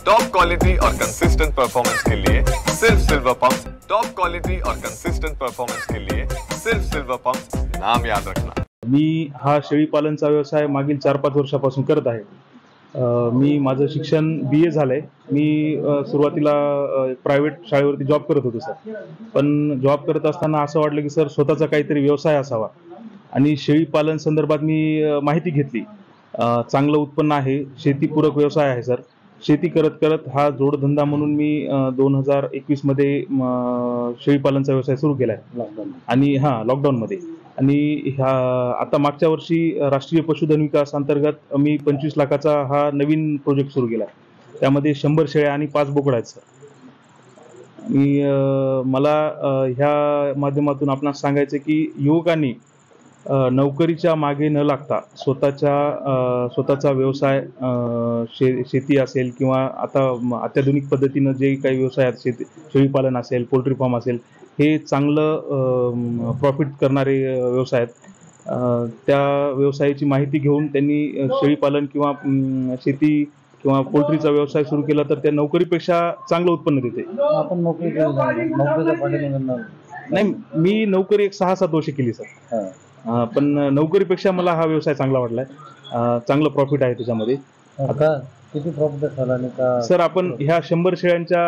Top quality और consistent performance के लिए सिर्फ सिल्वर पंप्स। टॉप क्वालिटी और कंसिस्टेंट परफॉर्मेंस के लिए सिर्फ सिल्वर पंप्स, नाम याद रखना। मी हा शेळी पालनचा व्यवसाय मागील 4-5 वर्षापासून करत आहे। मी माझं शिक्षण BA झालंय। मी सुरुवातीला प्रायव्हेट शाळेवरती जॉब करत होतो सर, पण जॉब करत असताना असं वाटलं की सर स्वतःचा काहीतरी व्यवसाय असावा आणि शेळी पालन संदर्भात मी माहिती घेतली। चांगलं उत्पन्न आहे, शेतीपूरक व्यवसाय आहे सर। शेती करत करत हा जोडधंदा म्हणून मी 2021 मध्ये शेळी पालनचा व्यवसाय सुरू केलाय आणि लॉकडाऊनमध्ये। आणि आता मागच्या वर्षी राष्ट्रीय पशुधन विकास अंतर्गत मी 25 लाखाचा हा नवीन प्रोजेक्ट सुरू केला। त्यामध्ये 100 शेळ्या आणि 5 बोकड आहेत सर। आणि मला ह्या माध्यमातून आपणास सांगायचं की युवकांनी नोकरीच्या मागे न लागता स्वतःचा व्यवसाय शेती असेल किंवा आता अत्याधुनिक पद्धतीनं जे काही व्यवसाय आहेत, शेळीपालन असेल, पोल्ट्री फार्म असेल, हे चांगलं प्रॉफिट करणारे व्यवसाय आहेत। त्या व्यवसायाची माहिती घेऊन त्यांनी शेळीपालन किंवा शेती किंवा पोल्ट्रीचा व्यवसाय सुरू केला तर त्या नोकरीपेक्षा चांगलं उत्पन्न देते। आपण नोकरीचा पाठी नाही, मी नोकरी एक 6-7 वर्ष केली सर, पण नोकरीपेक्षा मला हा व्यवसाय चांगला वाटलाय। चांगलं प्रॉफिट आहे त्याच्यामध्ये। आता किती प्रॉफिट झाला आणि का सर, आपण ह्या 100 शेळ्यांच्या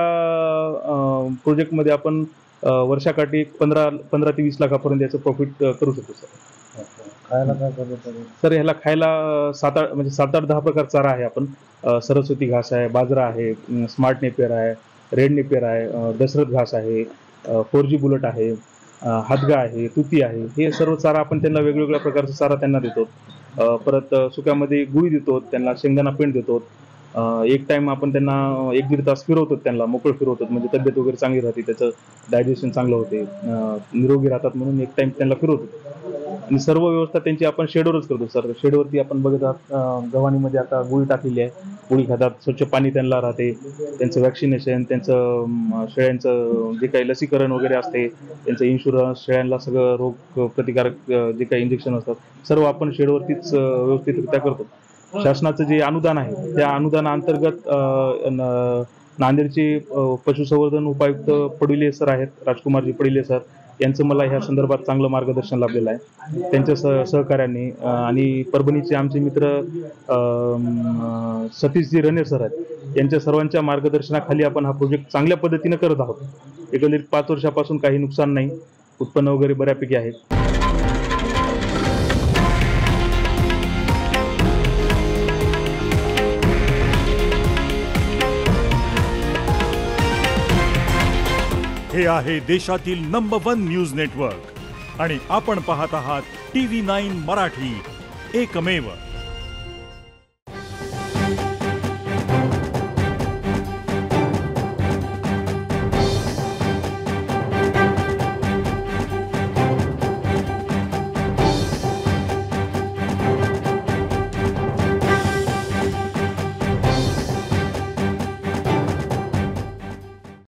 प्रोजेक्टमध्ये आपण वर्षाकाठी 15 ते 20 लाखापर्यंत याचं प्रॉफिट करू शकतो सर। खायला काय करतो सर? ह्याला खायला 7-8-10 प्रकार चारा आहे। आपण सरस्वती घास आहे, बाजरा आहे, स्मार्ट नेपियर आहे, रेड नेपियर आहे, दशरथ घास आहे, 4G बुलेट आहे, हादगा आहे, तुती आहे। हे सर्व चारा आपण त्यांना वेगवेगळ्या प्रकारचा चारा त्यांना देतो। परत सुक्यामध्ये गुळी देतो, त्यांना शेंगदाणा पेंड देतो। एक टाइम आपण त्यांना 1-1.5 तास फिरवतो, त्यांना मोकळं फिरवतो, म्हणजे तब्येत वगैरे चांगली राहते, त्याचं डायजेशन चांगलं होते, निरोगी राहतात म्हणून एक टाइम त्यांना फिरवतो। आणि सर्व व्यवस्था त्यांची आपण शेडवरच करतो सर। शेडवरती आपण बघत आहात गव्हाणीमध्ये आता गुळी टाकलेली आहे, गुळी खातात, स्वच्छ पाणी त्यांना राहते, त्यांचं वॅक्सिनेशन, त्यांचं शेळ्यांचं जे काही लसीकरण वगैरे असते, त्यांचं इन्शुरन्स, शेळ्यांना सगळं रोग प्रतिकारक जे काही इंजेक्शन असतात सर्व आपण शेडवरतीच व्यवस्थितरित्या करतो। शासनाचं जे अनुदान आहे त्या अनुदानाअंतर्गत नांदेडचे पशुसंवर्धन उपायुक्त पडिले सर आहेत, राजकुमारजी पडिले सर, यांचं मला ह्या संदर्भात चांगलं मार्गदर्शन लाभलेलं आहे त्यांच्या सहकार्याने। आणि परभणीचे आमचे मित्र सतीशजी रणे सर आहेत, यांच्या सर्वांच्या मार्गदर्शनाखाली आपण हा प्रोजेक्ट चांगल्या पद्धतीनं करत आहोत। एकंदरीत 5 वर्षापासून काही नुकसान नाही, उत्पन्न वगैरे बऱ्यापैकी आहे। हे आहे देशातील नंबर 1 न्यूज नेटवर्क आणि आपण पाहत आहात TV9 मराठी, एकमेव।